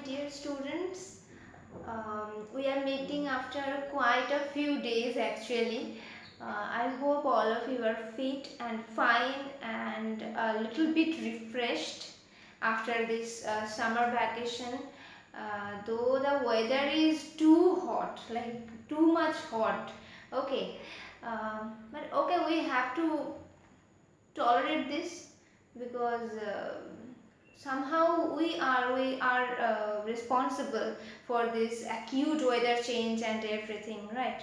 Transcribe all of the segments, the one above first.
dear students. We are meeting after quite a few days actually. I hope all of you are fit and fine and a little bit refreshed after this summer vacation. Though the weather is too hot, like too much hot. Okay, but okay, we have to tolerate this because somehow we are responsible for this acute weather change and everything, right?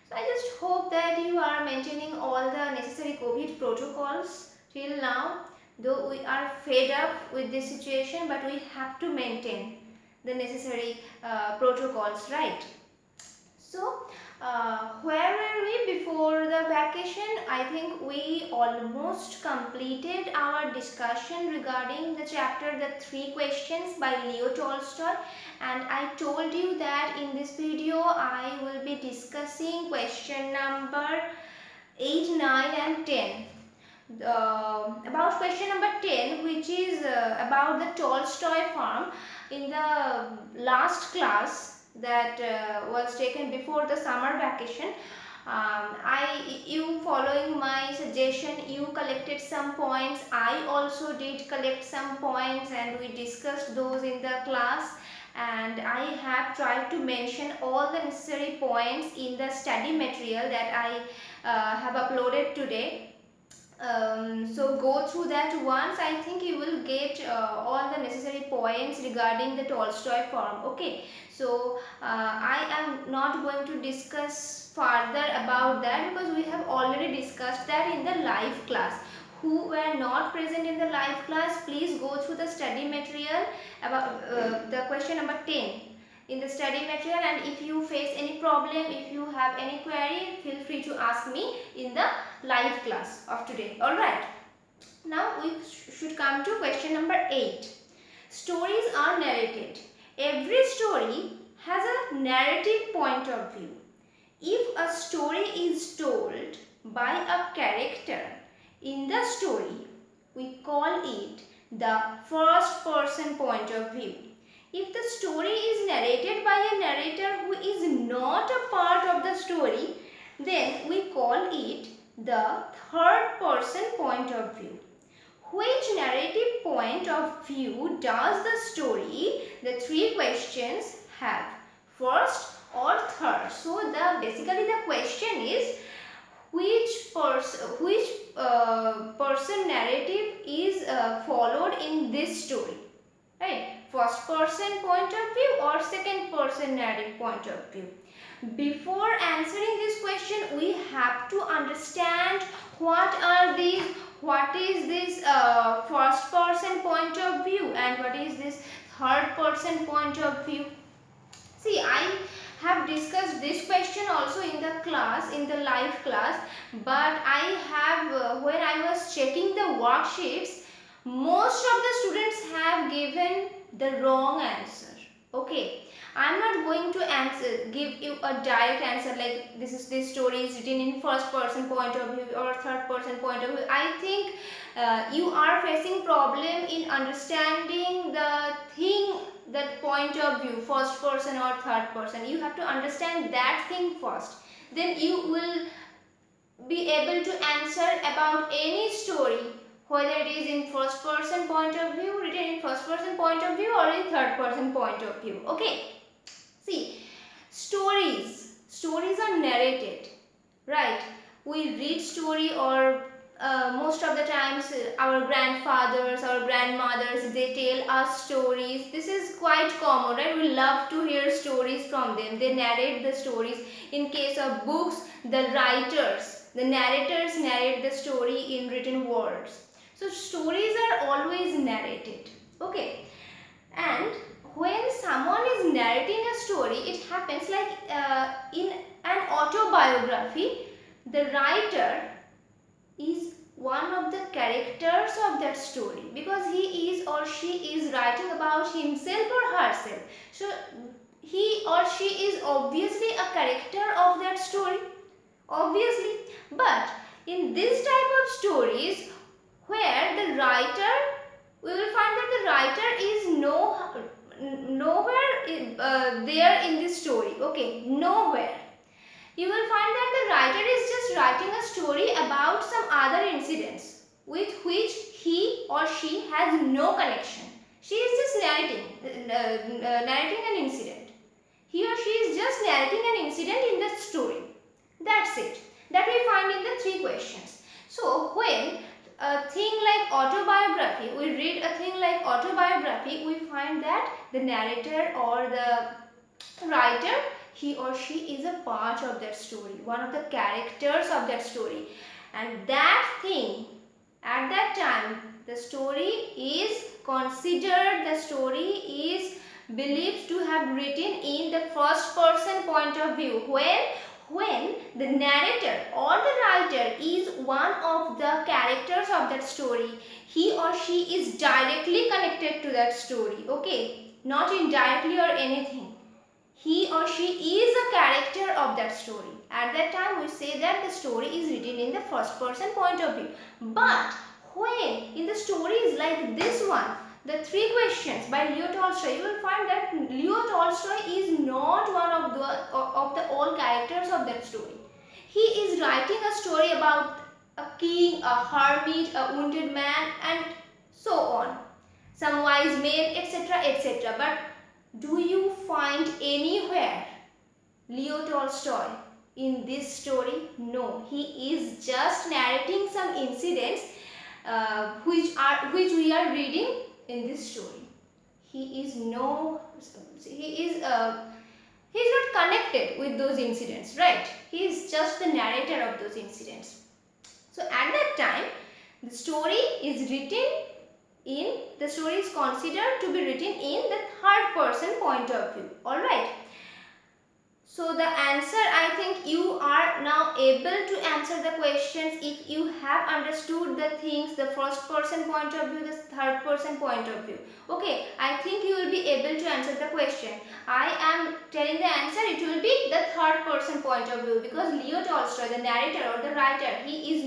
So I just hope that you are maintaining all the necessary COVID protocols till now. Though we are fed up with this situation, but we have to maintain the necessary protocols, right? So, where were we before the vacation? I think we almost completed our discussion regarding the chapter The Three Questions by Leo Tolstoy, and I told you that in this video I will be discussing question number 8, 9 and 10. About question number 10, which is about the Tolstoy farm. In the last class that was taken before the summer vacation, you following my suggestion, you collected some points. I also did collect some points and we discussed those in the class, and I have tried to mention all the necessary points in the study material that I have uploaded today. So go through that once. I think you will get all the necessary points regarding the Tolstoy farm. Okay, so I am not going to discuss further about that because we have already discussed that in the live class. Who were not present in the live class, please go through the study material about the question number 10 in the study material, and if you face any problem, if you have any query, feel free to ask me in the live class of today. Alright, now we should come to question number 8. Stories are narrated. Every story has a narrative point of view. If a story is told by a character in the story, we call it the first person point of view. If the story is narrated by a narrator who is not a part of the story, then we call it the third person point of view. Which narrative point of view does the story, the three questions, have? First or third? So basically the question is which person narrative is followed in this story, right? First person point of view or second person narrative point of view? Before answering this question, we have to understand what is this first person point of view and what is this third person point of view. See, I have discussed this question also in the class, in the live class, but I have when I was checking the worksheets, most of the students have given the wrong answer. Okay, I'm not going to give you a direct answer like this story is written in first person point of view or third person point of view. I think you are facing problem in understanding the thing, that point of view, first person or third person. You have to understand that thing first, then you will be able to answer about any story, whether it is in first person point of view, written in first person point of view, or in third person point of view. Okay, see, stories are narrated, right? We read story, or most of the times our grandfathers, our grandmothers, they tell us stories. This is quite common, right? We love to hear stories from them. They narrate the stories. In case of books, the writers, the narrators narrate the story in written words. So stories are always narrated. Okay, and when someone is narrating a story, it happens like in an autobiography, the writer is one of the characters of that story because he is or she is writing about himself or herself. So he or she is obviously a character of that story, obviously. But in this type of stories where the writer, we will find that the writer is there in this story. Okay, nowhere. You will find that the writer is just writing a story about some other incidents with which he or she has no connection. She is just narrating an incident. He or she is just narrating an incident in the story. That's it. That we find in the 3 questions. So when a thing like autobiography, we read a thing like autobiography, we find that the narrator or the writer, he or she is a part of that story, one of the characters of that story, and that thing at that time the story is considered, the story is believed to have written in the first person point of view when the narrator or the writer is one of the characters of that story. He or she is directly connected to that story, okay, not indirectly or anything. He or she is a character of that story. At that time we say that the story is written in the first person point of view. But when in the stories like this one, the 3 questions by Leo Tolstoy, you will find that Leo Tolstoy is not one of the all characters of that story. He is writing a story about a king, a hermit, a wounded man, and so on. Some wise men, etc., etc. But do you find anywhere Leo Tolstoy in this story? No, he is just narrating some incidents which we are reading in this story. He is not connected with those incidents, right? He is just the narrator of those incidents. So at that time, the story is considered to be written in the third person point of view. Alright. So the answer, I think you are now able to answer the questions if you have understood the things, the first person point of view, the third person point of view. Okay, I think you will be able to answer the question. I am telling the answer, it will be the third person point of view, because Leo Tolstoy, the narrator or the writer, he is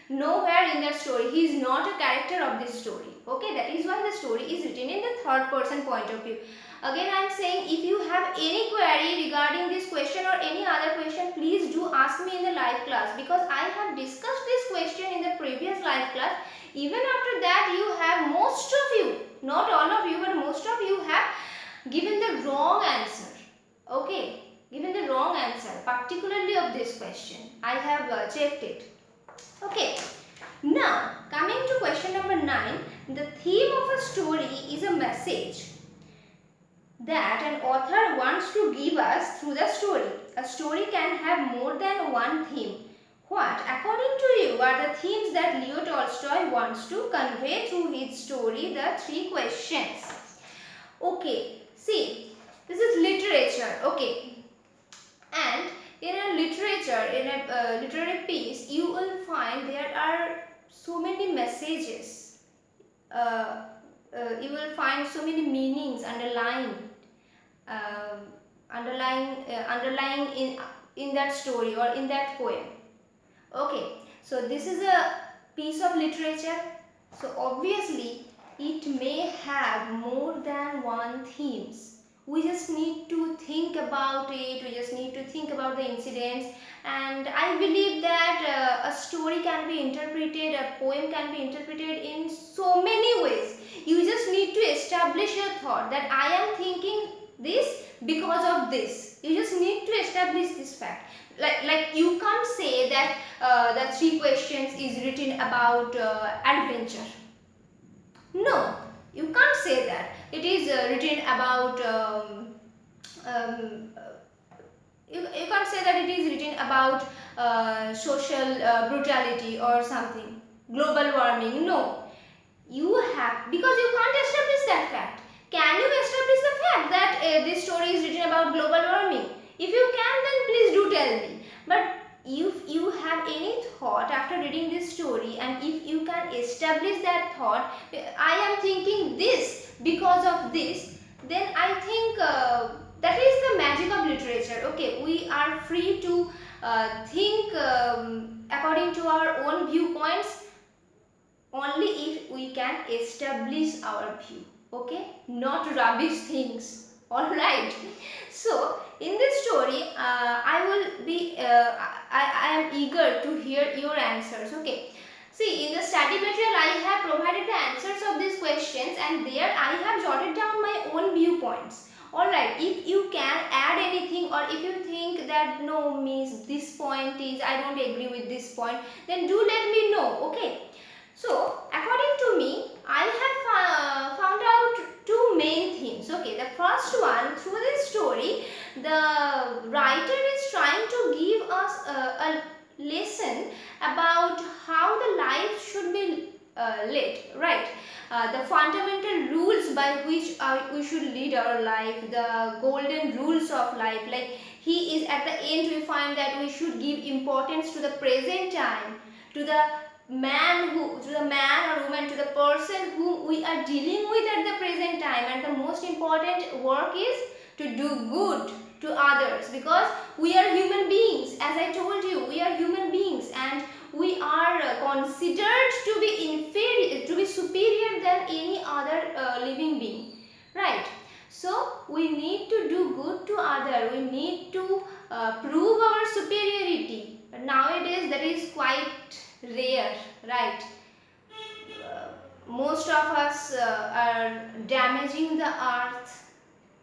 nowhere in that story. He is not a character of this story. Okay, that is why the story is written in the third person point of view. Again, I am saying, if you have any query regarding this question or any other question, please do ask me in the live class, because I have discussed this question in the previous live class. Even after that, you have, most of you, not all of you, but most of you have given the wrong answer. Okay, given the wrong answer, particularly of this question. I have checked it. Okay, now coming to question number 9, the theme of a story is a message that an author wants to give us through the story. A story can have more than one theme. What, according to you, are the themes that Leo Tolstoy wants to convey through his story, the 3 questions? Okay, see, this is literature, okay, and in a literature, in a literary piece, you will find there are so many messages. You will find so many meanings underlying in that story or in that poem. Okay, so this is a piece of literature. So obviously it may have more than one themes. We just need to think about it, we just need to think about the incidents, and I believe that a story can be interpreted, a poem can be interpreted in so many ways. You just need to establish your thought that I am thinking this because of this. You just need to establish this fact. Like you can't say that the 3 questions is written about adventure. No, you can't say that. It is written about um, you can't say that it is written about social brutality or something, global warming. No, you have, because you can't establish that fact. Can you establish the fact that this story is written about global warming? If you can, then please do tell me. But if you have any thought after reading this story, and if you can establish that thought, I am thinking this because of this, then I think that is the magic of literature. Okay, we are free to think according to our own viewpoints, only if we can establish our view. Okay, not rubbish things. All right. So in this story, I will be I am eager to hear your answers. Okay. See, in the study material, I have provided the answers of these questions, and there I have jotted down my own viewpoints. Alright, if you can add anything, or if you think that no, miss, this point is, I don't agree with this point, then do let me know. Okay. So, according to me, I have found out two main themes. Okay, the first one, through this story, the writer is trying to give us a lesson about how the life should be led, right? The fundamental rules by which we should lead our life, the golden rules of life. Like, he is at the end, we find that we should give importance to the present time, to the man or woman, to the person who we are dealing with at the present time, and the most important work is to do good to others, because we are human beings. As I told you, we are human beings, and we are considered to be inferior, to be superior than any other living being, right? So we need to do good to other, we need to prove our superiority. Nowadays that is quite rare, right? Most of us are damaging the earth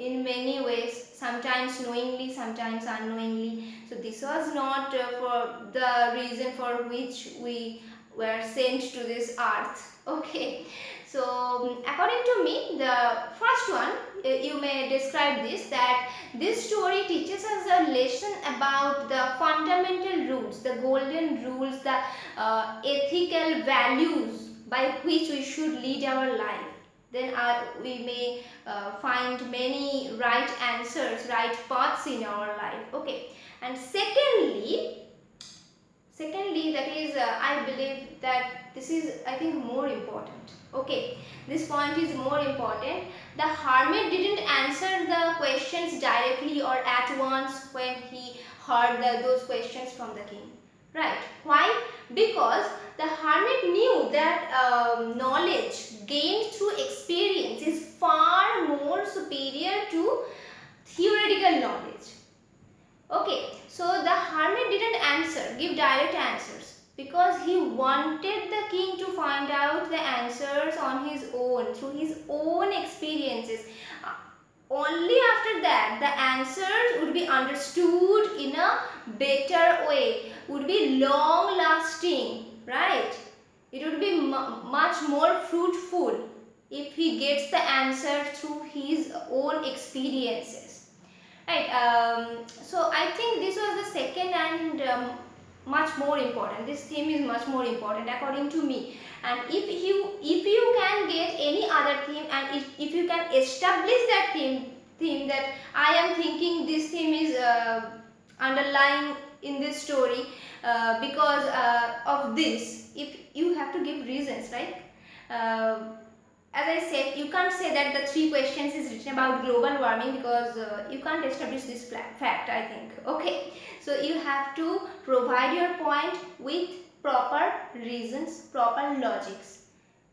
in many ways, sometimes knowingly, sometimes unknowingly. So this was not for the reason for which we were sent to this earth. Okay. So according to me, the first one, you may describe this, that this story teaches us a lesson about the fundamental rules, the golden rules, the ethical values by which we should lead our life. Then we may find many right answers, right paths in our life. Okay. And secondly, that is, I believe that this is, I think, more important. Okay, this point is more important. The hermit didn't answer the questions directly or at once when he heard those questions from the king. Right? Why? Because the hermit knew that knowledge gained through experience is far more superior to theoretical knowledge. Okay, so the hermit didn't give direct answers, because he wanted the king to find out the answers on his own, through his own experiences. Only after that the answers would be understood in a better way, would be long lasting, right? It would be much more fruitful if he gets the answer through his own experiences. Right. So I think this was the second and much more important. This theme is much more important according to me. And if you can get any other theme, and if you can establish that theme that I am thinking this theme is underlying in this story because of this, if you have to give reasons, right? As I said, you can't say that the three questions is written about global warming, because you can't establish this fact, I think. Okay, so you have to provide your point with proper reasons, proper logics.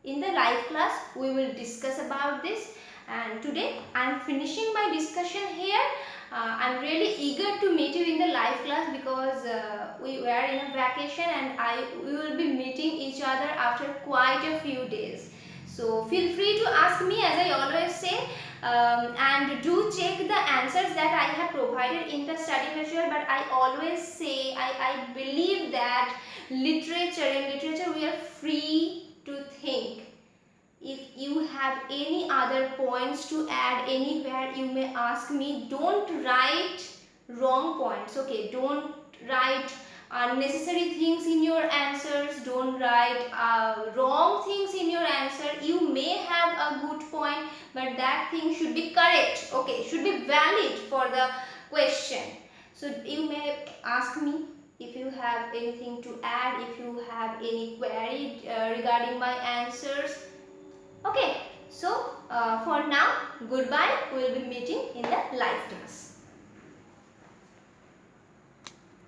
In the live class, we will discuss about this, and today I am finishing my discussion here. I am really eager to meet you in the live class, because we were in a vacation, and we will be meeting each other after quite a few days. So feel free to ask me, as I always say, and do check the answers that I have provided in the study material. But I always say, I believe that in literature we are free to think. If you have any other points to add anywhere, you may ask me. Don't write wrong points. Okay, don't write unnecessary things in your answers, don't write wrong things in your answer. You may have a good point, but that thing should be correct. Okay, should be valid for the question. So you may ask me if you have anything to add, if you have any query regarding my answers. Okay, so for now, goodbye. We will be meeting in the live class.